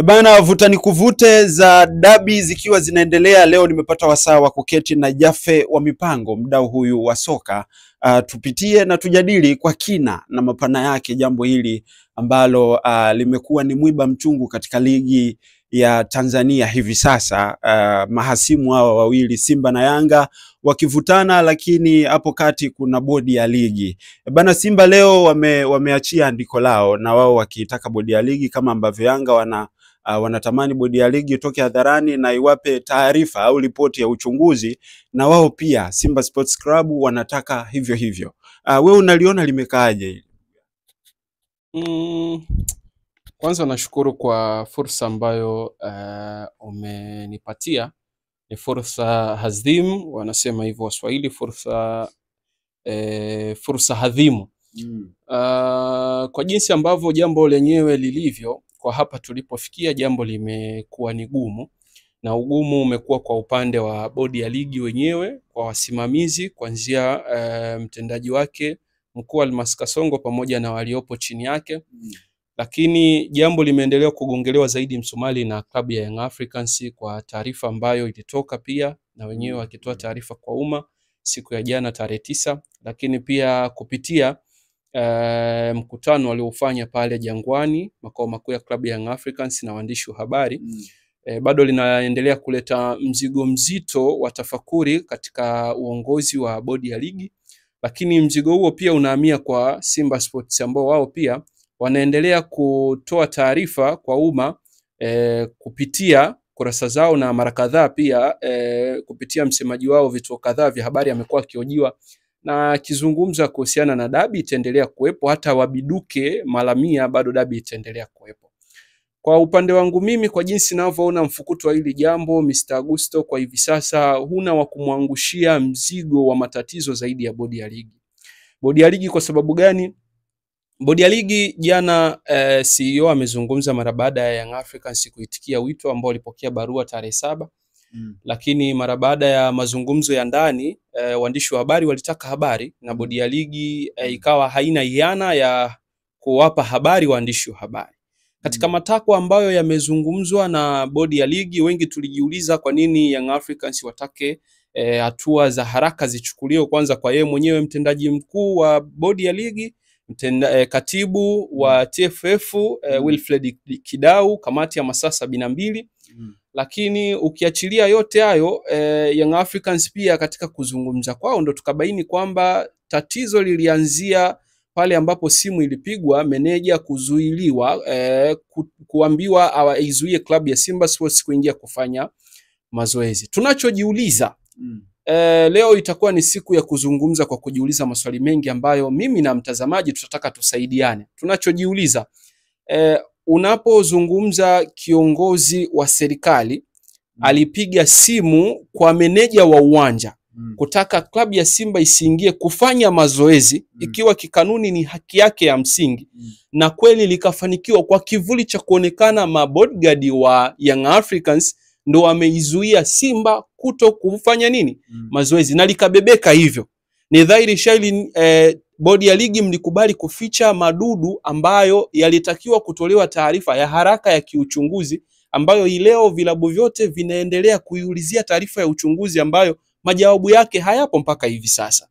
Bana, vuta ni kuvute za dabi zikiwa zinaendelea, leo nimepata wasaa wa kuketi na Jaffe wa Mipango, mdau huyu wa soka. Tupitie na tujadili kwa kina na mapana yake jambo hili ambalo limekuwa ni mwiba mchungu katika ligi ya Tanzania hivi sasa. Mahasimu hawa wawili Simba na Yanga wakivutana, lakini hapo kati kuna bodi ya ligi. Bana, Simba leo wameachia andiko lao na wao wakitaka bodi ya ligi kama ambavyo Yanga wanatamani bodi ya ligi itoke hadharani na iwape taarifa au ripoti ya uchunguzi, na wao pia Simba Sports Club wanataka hivyo hivyo. Wewe unaliona limekaaje hili? Kwanza nashukuru kwa fursa ambayo umenipatia. Ni fursa hadhimu, wanasema hivyo Waswahili, fursa hadhimu. Kwa jinsi ambavyo jambo lenyewe lilivyo, kwa hapa tulipofikia, jambo limekuwa ni gumu, na ugumu umekuwa kwa upande wa bodi ya ligi wenyewe, kwa wasimamizi kuanzia mtendaji wake mkuu Almas Kasongo pamoja na waliopo chini yake. Lakini jambo limeendelea kugongelewa zaidi msumali na klabu ya Young Africans kwa taarifa ambayo ilitoka pia na wenyewe wakitoa taarifa kwa umma siku ya jana tarehe 9, lakini pia kupitia mkutano waliofanya pale Jangwani, makao makuu ya klabu ya Young Africans na waandishi wa habari. Bado linaendelea kuleta mzigo mzito wa tafakuri katika uongozi wa bodi ya ligi, lakini mzigo huo pia unahamia kwa Simba Sports ambao wao pia wanaendelea kutoa taarifa kwa umma kupitia kurasa zao, na mara kadhaa pia kupitia msemaji wao vituo kadhaa vya habari amekuwa akihojiwa na kizungumza kuhusiana na dabi itaendelea kuwepo, hata wabiduke malamia bado dabi itaendelea kuwepo. Kwa upande wangu mimi, kwa jinsi ninavyoona mfukuto wa hili jambo, Mr. Augusto, kwa hivi sasa huna wa kumwangushia mzigo wa matatizo zaidi ya bodi ya ligi. Bodi ya ligi kwa sababu gani? Bodi ya ligi jana CEO amezungumza mara baada ya Young Africans kuitikia wito ambao walipokea barua tarehe 7. Lakini mara baada ya mazungumzo ya ndani, waandishi wa habari walitaka habari, na bodi ya ligi ikawa haina hiana ya kuwapa habari waandishi wa habari. Katika matakwa ambayo yamezungumzwa na bodi ya ligi, wengi tulijiuliza kwa nini Young Africans watake hatua za haraka zichukuliwe, kwanza kwa yeye mwenyewe mtendaji mkuu wa bodi ya ligi, katibu wa TFF Wilfred Kidau, kamati ya masaa 72. Lakini ukiachilia yote hayo, Young Africans pia katika kuzungumza kwao ndo tukabaini kwamba tatizo lilianzia pale ambapo simu ilipigwa meneja kuzuiliwa, kuambiwa aizuie klabu ya Simba Sports kuingia kufanya mazoezi. Tunachojiuliza leo itakuwa ni siku ya kuzungumza kwa kujiuliza maswali mengi ambayo mimi na mtazamaji tutataka tusaidiane. Tunachojiuliza, unapozungumza kiongozi wa serikali alipiga simu kwa meneja wa uwanja kutaka klabu ya Simba isiingie kufanya mazoezi, ikiwa kikanuni ni haki yake ya msingi, na kweli likafanikiwa kwa kivuli cha kuonekana mabodyguard wa Young Africans ndo wameizuia Simba kuto kufanya nini? Mazoezi, na likabebeka hivyo. Ni dhahiri shaili bodi ya ligi mlikubali kuficha madudu ambayo yalitakiwa kutolewa taarifa ya haraka ya kiuchunguzi, ambayo leo vilabu vyote vinaendelea kuiulizia taarifa ya uchunguzi ambayo majawabu yake hayapo mpaka hivi sasa.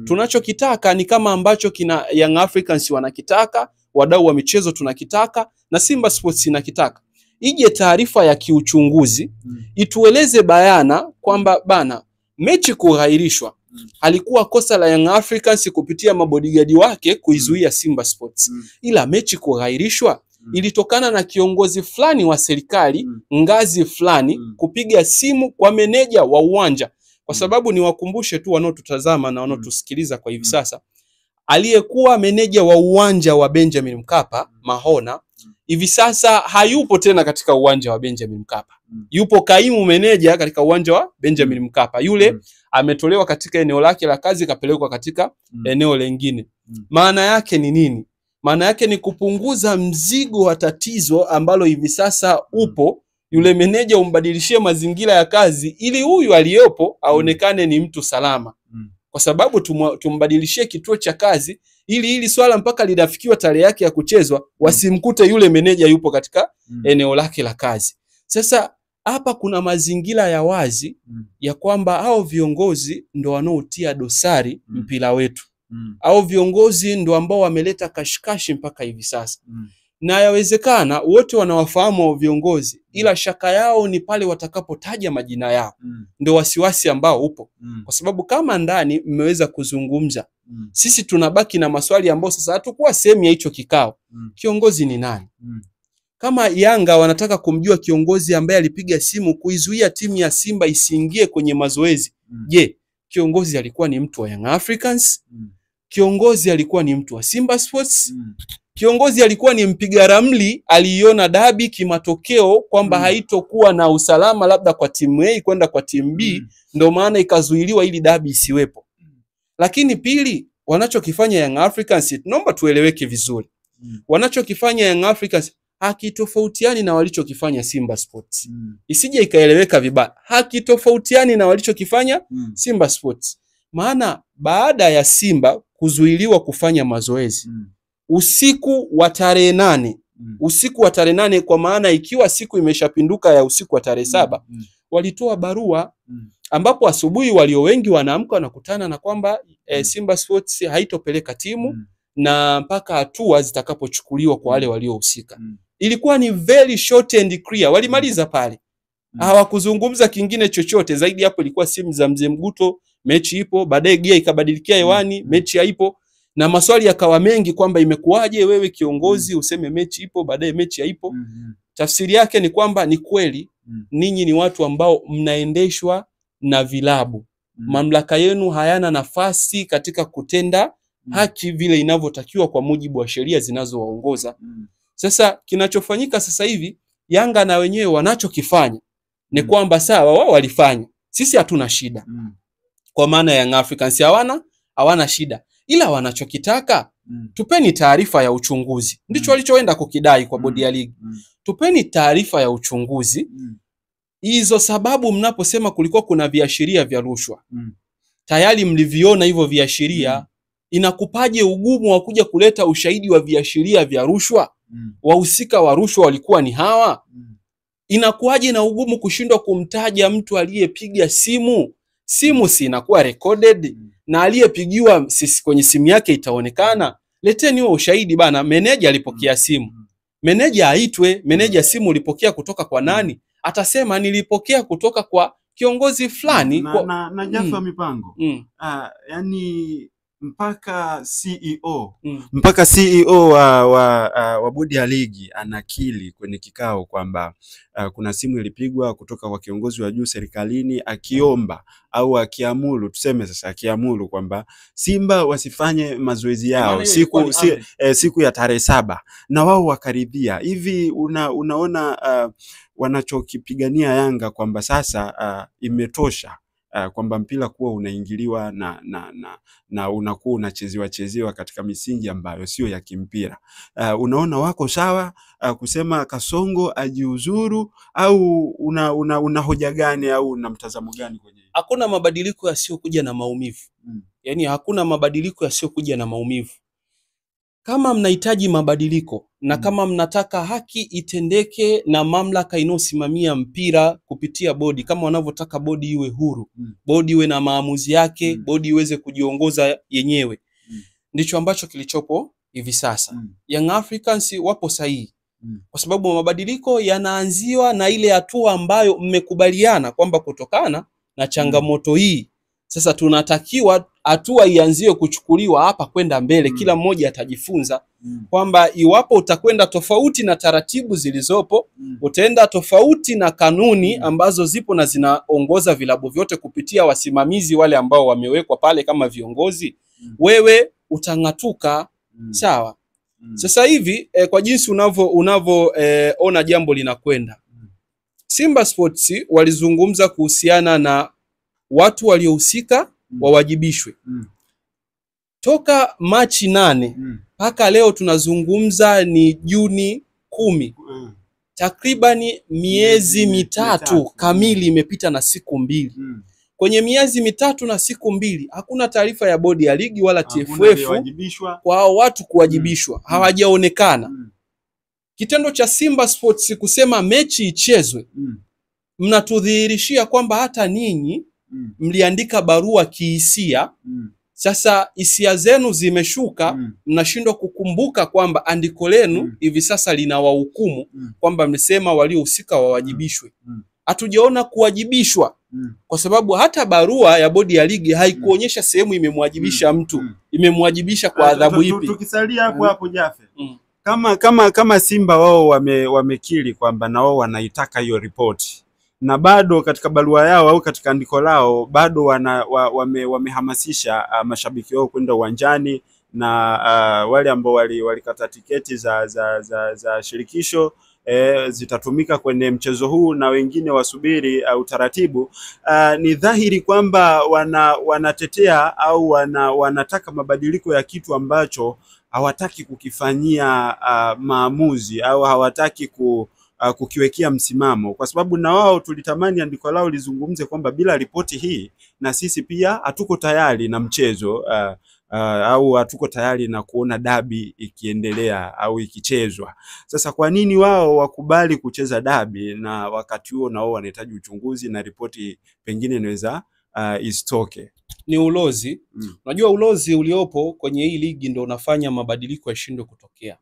Tunachokitaka ni kama ambacho kina Young Africans wanakitaka, wadau wa michezo tunakitaka, na Simba Sports inakitaka. Ije taarifa ya kiuchunguzi itueleze bayana kwamba bana, mechi kughairishwa halikuwa kosa la Young Africans kupitia mabodyguard wake kuizuia Simba Sports, ila mechi kughairishwa ilitokana na kiongozi fulani wa serikali ngazi fulani kupiga simu kwa meneja wa uwanja. Kwa sababu ni wakumbushe tu wanaotutazama na wanaotusikiliza kwa hivi sasa, aliyekuwa meneja wa uwanja wa Benjamin Mkapa, Mahona, hivi sasa hayupo tena katika uwanja wa Benjamin Mkapa. Yupo kaimu meneja katika uwanja wa Benjamin Mkapa. Yule ametolewa katika eneo lake la kazi kapelekwa katika eneo lingine. Maana yake ni nini? Maana yake ni kupunguza mzigo wa tatizo ambalo hivi sasa upo. Yule meneja umbadilishie mazingira ya kazi ili huyu aliyopo aonekane ni mtu salama. kwa sababu tumbadilishie kituo cha kazi ili hili swala mpaka linafikiwa tarehe yake ya kuchezwa wasimkute yule meneja yupo katika eneo lake la kazi. Sasa hapa kuna mazingira ya wazi ya kwamba hao viongozi ndo wanaotia dosari mpira wetu. Hao viongozi ndo ambao wameleta kashikashi mpaka hivi sasa. Na yawezekana wote wanawafahamu wa viongozi, ila shaka yao ni pale watakapotaja majina yao. Ndio wasiwasi ambao upo. Kwa sababu kama ndani mmeweza kuzungumza, sisi tunabaki na maswali ambao sasa hatakuwa sehemu ya hicho kikao. Kiongozi ni nani? Kama Yanga wanataka kumjua kiongozi ambaye alipiga simu kuizuia timu ya Simba isiingie kwenye mazoezi. Je, kiongozi alikuwa ni mtu wa Young Africans? Kiongozi alikuwa ni mtu wa Simba Sports? Kiongozi alikuwa ni mpiga ramli, aliiona dabi kimatokeo kwamba haitokuwa na usalama labda kwa timu A kwenda kwa timu B, ndio maana ikazuiliwa ili dabi isiwepo. Lakini pili, wanachokifanya Young Africans, naomba tueleweke vizuri. Wanachokifanya Young Africans hakitofautiani na walichokifanya Simba Sports. Isije ikaeleweka vibaya. Hakitofautiani na walichokifanya Simba Sports. Maana baada ya Simba kuzuiliwa kufanya mazoezi, usiku wa tarehe 8, usiku wa tarehe 8, kwa maana ikiwa siku imeshapinduka ya usiku wa tarehe 7, walitoa barua ambapo asubuhi walio wengi wanaamka wanakutana na kwamba Simba Sports haitopeleka timu na mpaka hatua zitakapochukuliwa kwa wale waliohusika. Ilikuwa ni very short and clear. Walimaliza pale. Hawakuzungumza kingine chochote zaidi hapo. Ilikuwa simu za Mzee Mguto, mechi ipo, baadaye gia ikabadilikia hewani, mechi haipo, na maswali yakawa mengi kwamba imekuwaje wewe kiongozi useme mechi ipo baadaye mechi haipo. Tafsiri yake ni kwamba ni kweli ninyi ni watu ambao mnaendeshwa na vilabu. Mamlaka yenu hayana nafasi katika kutenda haki vile inavyotakiwa kwa mujibu wa sheria zinazowaongoza. Sasa kinachofanyika sasa hivi, Yanga na wenyewe wanachokifanya ni kwamba sawa wao walifanya, sisi hatuna shida. Kwa maana ya Young Africans hawana shida. Ila wanachokitaka, tupeni taarifa ya uchunguzi. Ndicho walichoenda kukidai kwa bodi ya ligi. Tupeni taarifa ya uchunguzi. Hizo sababu mnaposema kulikuwa kuna viashiria vya rushwa. Tayari mliviona hivyo viashiria. Inakupaje ugumu wa kuja kuleta ushahidi wa viashiria vya rushwa? Wahusika wa rushwa walikuwa ni hawa. Inakuaje na ugumu kushindwa kumtaja mtu aliyepiga simu? Simu si inakuwa recorded na aliyepigiwa sisi kwenye simu yake itaonekana. Leteni huo ushahidi bana. Meneja alipokea simu. Meneja aitwe, meneja simu ulipokea kutoka kwa nani? Atasema nilipokea kutoka kwa kiongozi fulani na Jaffe Mipango. Yani mpaka CEO wa bodi ya ligi anakili kwenye kikao kwamba kuna simu ilipigwa kutoka kwa kiongozi wa juu serikalini akiomba au akiamuru, tuseme sasa akiamuru kwamba Simba wasifanye mazoezi yao siku ya tarehe 7 na wao wakaridhia. Hivi unaona wanachokipigania Yanga kwamba sasa imetosha kwamba mpira kuwa unaingiliwa na unakuwa unachezewa katika misingi ambayo sio ya kimpira. Unaona wako sawa kusema Kasongo ajiuzuru, au una hoja gani au una mtazamo gani kwenye? Hakuna mabadiliko yasiyokuja na maumivu. Yaani hakuna mabadiliko yasiyokuja na maumivu. Kama mnahitaji mabadiliko na kama mnataka haki itendeke na mamlaka inayosimamia mpira kupitia bodi, kama wanavyotaka bodi iwe huru, bodi iwe na maamuzi yake, bodi iweze kujiongoza yenyewe, ndicho ambacho kilichopo hivi sasa. Young Africans wapo sahihi, kwa sababu mabadiliko yanaanziwa na ile hatua ambayo mmekubaliana kwamba kutokana na changamoto hii sasa tunatakiwa hatua ianzie kuchukuliwa hapa kwenda mbele. Kila mmoja atajifunza kwamba iwapo utakwenda tofauti na taratibu zilizopo, utaenda tofauti na kanuni ambazo zipo na zinaongoza vilabu vyote kupitia wasimamizi wale ambao wamewekwa pale kama viongozi, wewe utangatuka. Sawa. Sasa hivi kwa jinsi unavyoona jambo linakwenda, Simba Sports walizungumza kuhusiana na watu waliohusika wawajibishwe. Toka Machi 8 mpaka leo tunazungumza ni Juni 10. Takribani miezi mitatu kamili imepita na siku 2. kwenye miezi 3 na siku 2 hakuna taarifa ya bodi ya ligi wala TFF kwa hao watu kuwajibishwa. Hawajaonekana. Kitendo cha Simba Sports kusema mechi ichezwe, mnatudhihirishia kwamba hata ninyi mliandika barua kihisia. Sasa hisia zenu zimeshuka, mnashindwa kukumbuka kwamba andiko lenu hivi sasa linawahukumu kwamba mmesema waliohusika wawajibishwe. Hatujaona kuwajibishwa kwa sababu hata barua ya bodi ya ligi haikuonyesha sehemu imemwajibisha mtu, imemwajibisha kwa adhabu ipi. Tukisalia hapo Jaffe, kama Simba wao wamekiri kwamba na wao wanaitaka hiyo ripoti, na bado katika barua yao au katika andiko lao bado wamehamasisha mashabiki wao kwenda uwanjani, na wale ambao walikata tiketi za shirikisho zitatumika kwenye mchezo huu na wengine wasubiri utaratibu. Ni dhahiri kwamba wanatetea au wanataka mabadiliko ya kitu ambacho hawataki kukifanyia maamuzi au hawataki kukiwekea msimamo, kwa sababu na wao tulitamani andiko lao lizungumze kwamba bila ripoti hii na sisi pia hatuko tayari na mchezo au hatuko tayari na kuona dabi ikiendelea au ikichezwa. Sasa kwa nini wao wakubali kucheza dabi na wakati huo na wao wanahitaji uchunguzi na ripoti pengine inaweza isitoke? Ni ulozi. Unajua ulozi uliopo kwenye hii ligi ndio unafanya mabadiliko yashindwe kutokea.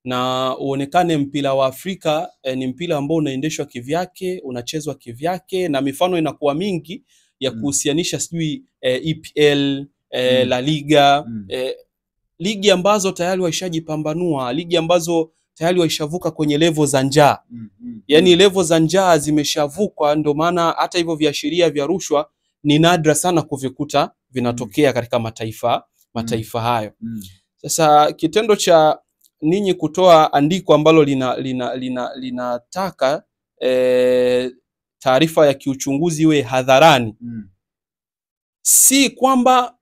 Na uonekane mpira wa Afrika ni mpira ambao unaendeshwa kivyake, unachezwa kivyake, na mifano inakuwa mingi ya kuhusianisha sijui EPL, La Liga, ligi ambazo tayari waishajipambanua, ligi ambazo tayari waishavuka kwenye level za njaa. Yani level za njaa zimeshavukwa, ndio maana hata hivyo viashiria vya rushwa ni nadra sana kuvikuta vinatokea katika mataifa hayo. Sasa kitendo cha ninyi kutoa andiko ambalo linataka taarifa ya kiuchunguzi iwe hadharani, si kwamba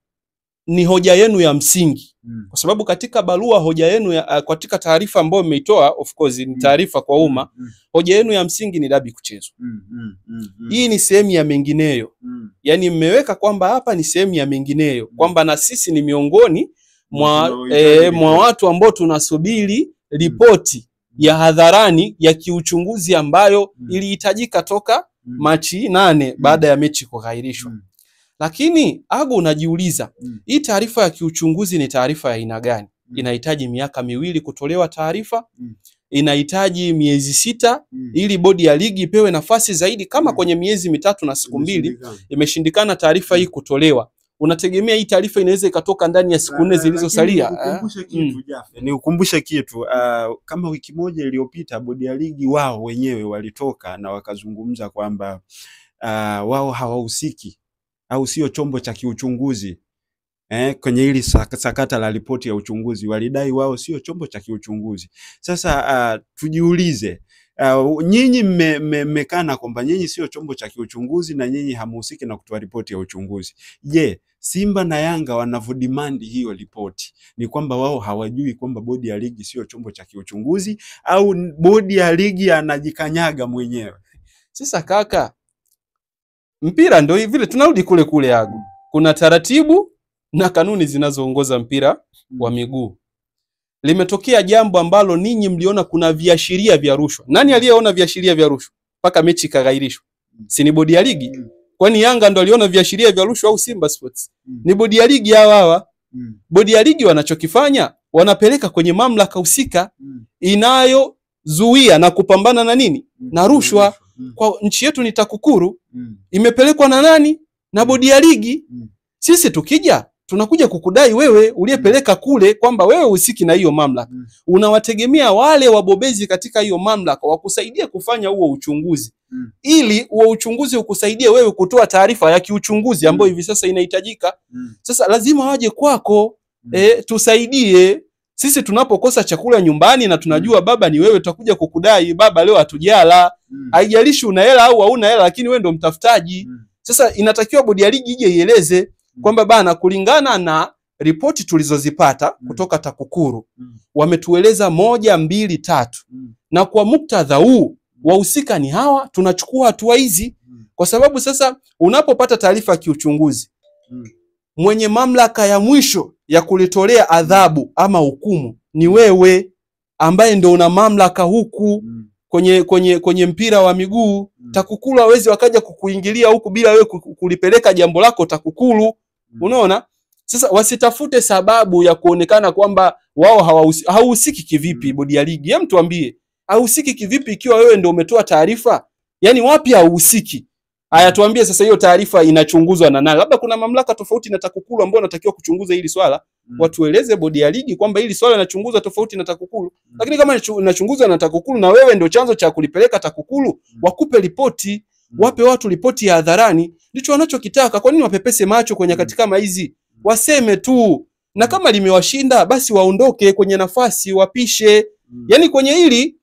ni hoja yenu ya msingi, kwa sababu katika barua hoja yenu katika taarifa ambayo mmeitoa, of course ni taarifa kwa umma, hoja yenu ya msingi ni dabi kuchezwa. Hii ni sehemu ya mengineyo. Yani mmeweka kwamba hapa ni sehemu ya mengineyo, kwamba na sisi ni miongoni mwa watu ambao tunasubiri ripoti ya hadharani ya kiuchunguzi ambayo ilihitajika toka Machi 8 baada ya mechi kuahirishwa. Lakini Ago unajiuliza, hii taarifa ya kiuchunguzi ni taarifa ya aina gani? Inahitaji miaka 2 kutolewa taarifa, inahitaji miezi 6 ili bodi ya ligi ipewe nafasi zaidi. Kama kwenye miezi 3 na siku 2 imeshindikana taarifa hii kutolewa, unategemea hii taarifa inaweza ikatoka ndani ya siku 4 zilizosalia? Nikukumbushe kitu, kama wiki moja iliyopita bodi ya ligi wao wenyewe walitoka na wakazungumza kwamba wao hawahusiki au sio chombo cha kiuchunguzi kwenye hili sakata la ripoti ya uchunguzi. Walidai wao sio chombo cha kiuchunguzi. Sasa tujiulize, nyinyi mmekana kwamba nyinyi sio chombo cha kiuchunguzi na nyinyi hamuhusiki na kutoa ripoti ya uchunguzi. Je, Simba na Yanga wanavodimandi hiyo ripoti ni kwamba wao hawajui kwamba bodi ya ligi sio chombo cha kiuchunguzi, au bodi ya ligi anajikanyaga mwenyewe? Sasa kaka, mpira ndio vile tunarudi kule Ago. Kuna taratibu na kanuni zinazoongoza mpira wa miguu. Limetokea jambo ambalo ninyi mliona kuna viashiria vya rushwa. Nani aliyeona viashiria vya rushwa mpaka mechi ikaghairishwa? Si ni bodi ya ligi? Kwani Yanga ndo aliona viashiria vya rushwa au Simba Sports? Ni bodi ya ligi hawa. Bodi ya ligi wanachokifanya, wanapeleka kwenye mamlaka husika inayozuia na kupambana na nini? Na rushwa. Kwa nchi yetu ni TAKUKURU. Imepelekwa na nani? Na bodi ya ligi. Sisi tukija tunakuja kukudai wewe uliyepeleka kule kwamba wewe usiki na hiyo mamlaka. Unawategemea wale wabobezi katika hiyo mamlaka wakusaidia kufanya huo uchunguzi. Ili huo uchunguzi ukusaidie wewe kutoa taarifa ya kiuchunguzi ambayo hivi sasa inahitajika. Sasa lazima waje kwako, tusaidie. Sisi tunapokosa chakula nyumbani na tunajua baba ni wewe, tutakuja kukudai baba leo hatujala. Haijalishi una hela au hauna hela, lakini wewe ndo mtafutaji. Sasa inatakiwa bodi ya ligi ije ieleze kwamba bana, kulingana na ripoti tulizozipata kutoka TAKUKURU, wametueleza 1, 2, 3. Na kwa muktadha huu wahusika ni hawa, tunachukua hatua hizi. Kwa sababu sasa unapopata taarifa ya kiuchunguzi, mwenye mamlaka ya mwisho ya kulitolea adhabu ama hukumu ni wewe, ambaye ndio una mamlaka huku kwenye mpira wa miguu. TAKUKURU hawezi wakaja kukuingilia huku bila wewe kulipeleka jambo lako TAKUKURU. Unaona? Sasa wasitafute sababu ya kuonekana kwamba wao hawahusiki kivipi bodi ya ligi. Hem, tuambie, hahusiki kivipi ikiwa wewe ndio umetoa taarifa? Yaani wapi hahusiki? Haya, tuambie sasa, hiyo taarifa inachunguzwa na nani? Labda kuna mamlaka tofauti na TAKUKURU ambao wanatakiwa kuchunguza hili swala. Watueleze bodi ya ligi kwamba hili swala linachunguzwa tofauti na TAKUKURU. Lakini kama linachunguzwa na TAKUKURU na wewe ndio chanzo cha kulipeleka TAKUKURU, wakupe ripoti, wape watu ripoti ya hadharani. Ndicho wanachokitaka. Kwa nini wapepese macho kwenye nyakati kama hizi? Waseme tu, na kama limewashinda basi waondoke kwenye nafasi, wapishe. Yaani kwenye hili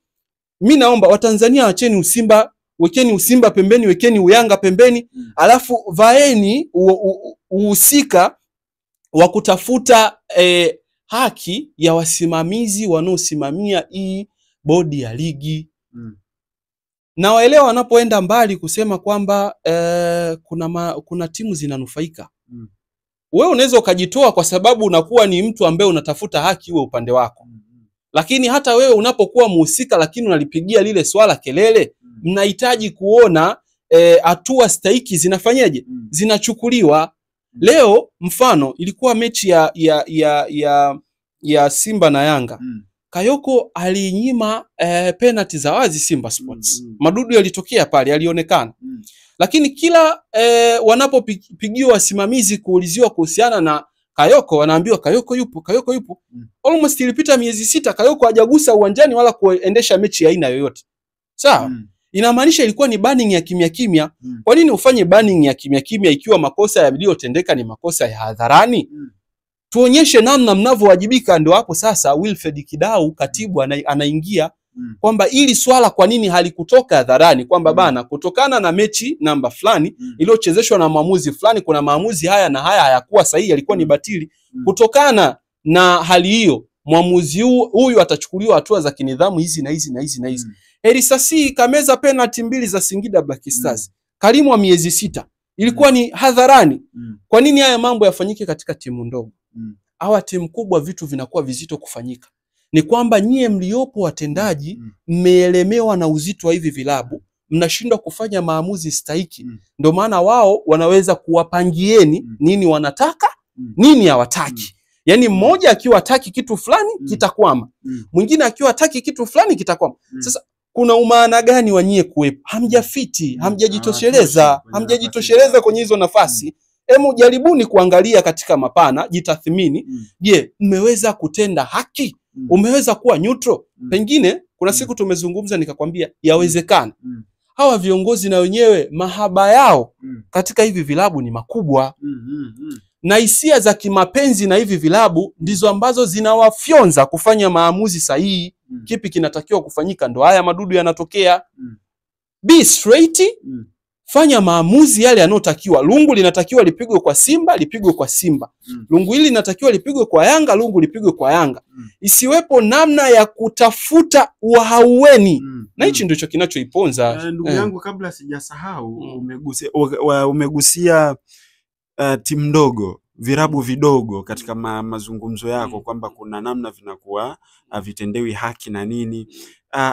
mimi naomba Watanzania wacheni usimba, wekeni usimba pembeni, wekeni uyanga pembeni, alafu vaeni uhusika wa kutafuta haki ya wasimamizi wanaosimamia hii bodi ya ligi. Na waelewa wanapoenda mbali kusema kwamba kuna timu zinanufaika. Wewe unaweza ukajitoa kwa sababu unakuwa ni mtu ambaye unatafuta haki uwe upande wako. Lakini hata wewe unapokuwa muhusika lakini unalipigia lile swala kelele, mnahitaji kuona hatua stahiki zinafanyaje? Zinachukuliwa. Leo mfano ilikuwa mechi ya Simba na Yanga. Kayoko alinyima penalty za wazi Simba Sports. Madudu yalitokea pale, yalionekana. Lakini kila wanapopigiwa wasimamizi kuuliziwa kuhusiana na Kayoko, wanaambiwa Kayoko yupo. Almost ilipita miezi 6 Kayoko hajagusa uwanjani wala kuendesha mechi ya aina yoyote. Sawa? Inamaanisha ilikuwa ni banning ya kimya kimya. Kwa nini ufanye banning ya kimya kimya ikiwa makosa yaliyotendeka ni makosa ya hadharani? Tuonyeshe namna mnavyowajibika. Ndio hapo sasa Wilfred Kidau, katibu, anaingia kwamba ili swala kwa nini halikutoka hadharani, kwamba bana, kutokana na mechi namba fulani iliyochezeshwa na maamuzi fulani, kuna maamuzi haya na haya hayakuwa sahihi, yalikuwa ni batili. Kutokana na hali hiyo, mwamuzi huyu atachukuliwa hatua za kinidhamu hizi na hizi na hizi na hizi. Erisasi kameza penalty 2 za Singida Black Stars. Kalimu wa miezi 6. Ilikuwa ni hadharani. Kwa nini haya mambo yafanyike katika timu ndogo? Hawa timu kubwa vitu vinakuwa vizito kufanyika. Ni kwamba nyie mliopo watendaji mmeelemewa na uzito wa hivi vilabu, mnashindwa kufanya maamuzi stahiki. Ndio maana wao wanaweza kuwapangieni nini wanataka, nini hawataki. Yaani mmoja akiwa hataki kitu fulani kitakwama. Mwingine akiwa hataki kitu fulani kitakwama. Sasa kuna umaana gani wa nyie kuwepo? Hamjafiti, hamjajitosheleza kwenye hizo nafasi. Hemu jaribuni kuangalia katika mapana, jitathmini. Je, mmeweza kutenda haki? Umeweza kuwa neutral? Pengine kuna siku tumezungumza nikakwambia yawezekana. Hawa viongozi na wenyewe mahaba yao katika hivi vilabu ni makubwa. Na hisia za kimapenzi na hivi vilabu ndizo ambazo zinawafyonza kufanya maamuzi sahihi. Kipi kinatakiwa kufanyika? Ndo haya madudu yanatokea. Be straight. Fanya maamuzi yale yanotakiwa. Lungu linatakiwa lipigwe kwa Simba, lipigwe kwa Simba. Lungu hili linatakiwa lipigwe kwa Yanga, lungu lipigwe kwa Yanga. Isiwepo namna ya kutafuta uhaueni. Na hichi ndicho kinachoiponza. Ndugu yangu, kabla sijasahau, umegusia timu ndogo, virabu vidogo katika mazungumzo yako kwamba kuna namna vinakuwa vitendewi haki na nini.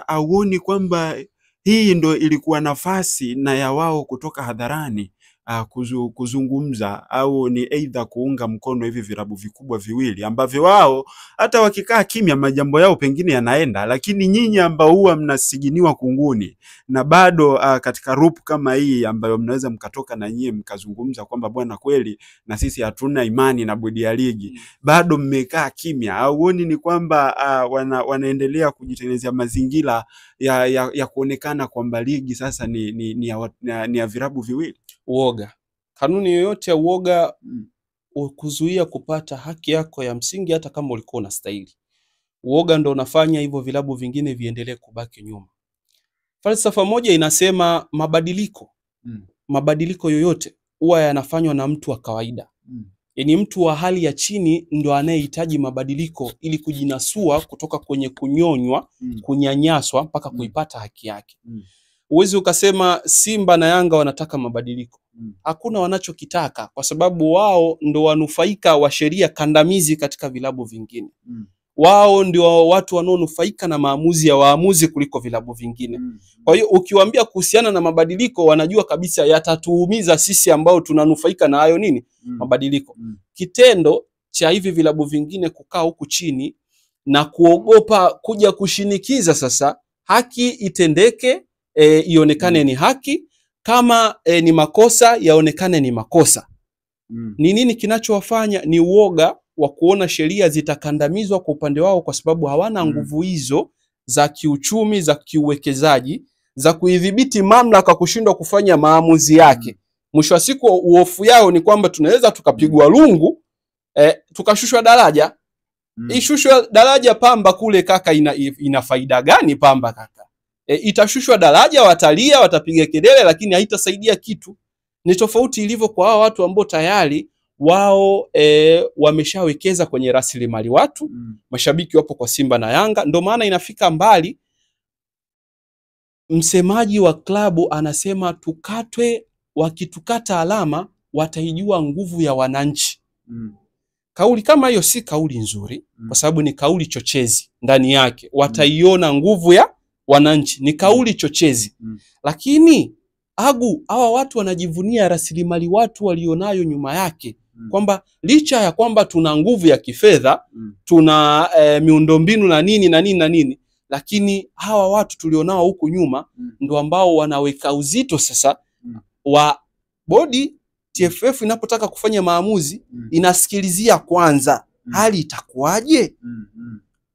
Auoni kwamba hii ndo ilikuwa nafasi na ya wao kutoka hadharani kuzungumza, au ni either kuunga mkono hivi virabu vikubwa viwili ambavyo wao hata wakikaa kimya majambo yao pengine yanaenda, lakini nyinyi ambao huwa mnasiginiwa kunguni na bado katika rupu kama hii ambayo mnaweza mkatoka na nyie mkazungumza kwamba bwana, kweli na sisi hatuna imani na bodi ya ligi, bado mmekaa kimya. Auoni ni kwamba wanaendelea kujitengenezea mazingira ya kuonekana kwamba ligi sasa ni ya virabu viwili? Uoga. Kanuni yoyote ya uoga kuzuia kupata haki yako ya msingi hata kama ulikuwa unastahili. Uoga ndo unafanya hivyo vilabu vingine viendelee kubaki nyuma. Falsafa moja inasema mabadiliko yoyote huwa yanafanywa na mtu wa kawaida. Yaani mtu wa hali ya chini ndo anayehitaji mabadiliko ili kujinasua kutoka kwenye kunyonywa, kunyanyaswa mpaka kuipata haki yake. uwezi ukasema Simba na Yanga wanataka mabadiliko. Hakuna wanachokitaka, kwa sababu wao ndo wanufaika wa sheria kandamizi katika vilabu vingine. Wao ndio watu wanaonufaika na maamuzi ya waamuzi kuliko vilabu vingine. Kwa hiyo ukiwaambia kuhusiana na mabadiliko, wanajua kabisa yatatuumiza sisi ambao tunanufaika na hayo nini? Mabadiliko. Kitendo cha hivi vilabu vingine kukaa huku chini na kuogopa kuja kushinikiza sasa haki itendeke, ionekane ni haki, kama ni makosa yaonekane ni makosa. Ni nini kinachowafanya? Ni uoga wa kuona sheria zitakandamizwa kwa upande wao, kwa sababu hawana nguvu hizo za kiuchumi, za kiuwekezaji, za kuidhibiti mamlaka kushindwa kufanya maamuzi yake. Mwisho wa siku uofu yao ni kwamba tunaweza tukapigwa lungu, tukashushwa daraja. Ishushwa daraja Pamba kule kaka, ina faida gani Pamba kaka? Itashushwa daraja, watalia, watapiga kelele, lakini haitasaidia kitu. Ni tofauti ilivyo kwa hao watu ambao tayari wao wameshawekeza kwenye rasilimali watu. Mashabiki wapo kwa Simba na Yanga, ndio maana inafika mbali. Msemaji wa klabu anasema tukatwe, wakitukata alama wataijua nguvu ya wananchi. Kauli kama hiyo si kauli nzuri, kwa sababu ni kauli chochezi ndani yake. Wataiona nguvu ya wananchi, ni kauli chochezi. Lakini hawa watu wanajivunia rasilimali watu walionayo nyuma yake, kwamba licha ya kwamba tuna nguvu ya kifedha, tuna miundombinu na nini na nini na nini, lakini hawa watu tulionao huku nyuma ndio ambao wanaweka uzito sasa wa bodi. TFF inapotaka kufanya maamuzi inasikilizia kwanza hali itakuwaje,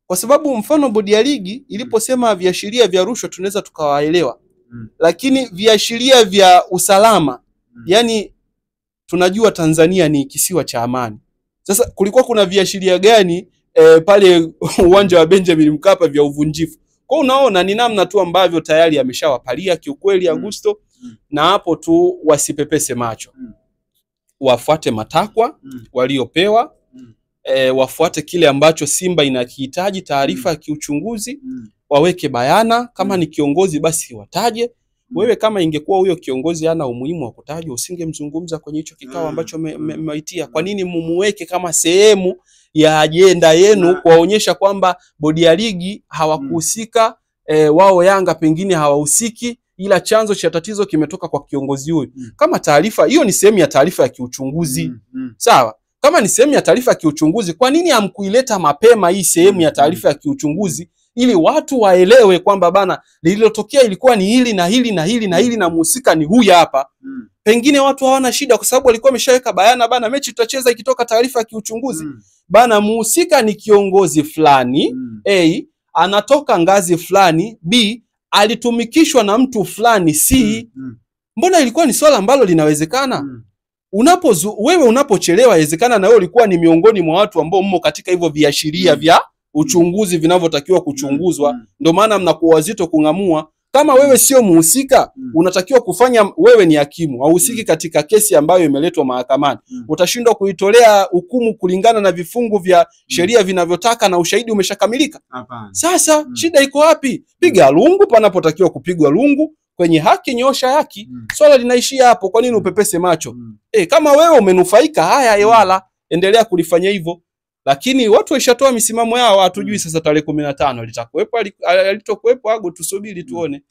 kwa sababu mfano bodi ya ligi iliposema viashiria vya rushwa tunaweza tukawaelewa, lakini viashiria vya usalama, yani tunajua Tanzania ni kisiwa cha amani. Sasa kulikuwa kuna viashiria gani pale uwanja wa Benjamin Mkapa vya uvunjifu? Kwa unaona ni namna tu ambavyo tayari ameshawapalia kiukweli Augusto, na hapo tu wasipepese macho. Wafuate matakwa waliopewa, wafuate kile ambacho Simba inakihitaji, taarifa ya kiuchunguzi, waweke bayana. Kama ni kiongozi basi wataje. Wewe kama ingekuwa huyo kiongozi hana umuhimu wa kutajwa, usingemzungumza kwenye hicho kikao ambacho mmeitia. Kwa nini mumuweke kama sehemu ya ajenda yenu, kuwaonyesha kwamba bodi ya ligi hawakuhusika, wao Yanga pengine hawahusiki, ila chanzo cha tatizo kimetoka kwa kiongozi huyu? Kama taarifa hiyo ni sehemu ya taarifa ya kiuchunguzi, sawa. Kama ni sehemu ya taarifa ya kiuchunguzi, kwa nini hamkuileta mapema hii sehemu ya taarifa ya kiuchunguzi, ili watu waelewe kwamba bana lililotokea ilikuwa ni hili na hili na hili na hili, na mhusika ni huyu hapa. Pengine watu hawana shida kwa sababu walikuwa wameshaweka bayana, bana mechi tutacheza ikitoka taarifa ya kiuchunguzi. Bana mhusika ni kiongozi fulani, A anatoka ngazi fulani, B alitumikishwa na mtu fulani, C. Mbona ilikuwa ni swala ambalo linawezekana? Wewe unapochelewa inawezekana na wewe ulikuwa ni miongoni mwa watu ambao mmo katika hivyo viashiria vya uchunguzi vinavyotakiwa kuchunguzwa. Ndio maana mnakuwa wazito kungamua. Kama wewe sio muhusika, unatakiwa kufanya, wewe ni hakimu, hauhusiki katika kesi ambayo imeletwa mahakamani. Utashindwa kuitolea hukumu kulingana na vifungu vya sheria vinavyotaka na ushahidi umeshakamilika. Sasa shida iko wapi? Piga lungu panapotakiwa kupigwa lungu, kwenye haki nyosha haki. Swala linaishia hapo. Kwa nini upepese macho? Kama wewe umenufaika, haya ewala, endelea kulifanya hivyo. Lakini watu waishatoa misimamo yao, hatujui sasa tarehe 15 litakuwepo alitokuwepo, tusubiri tuone.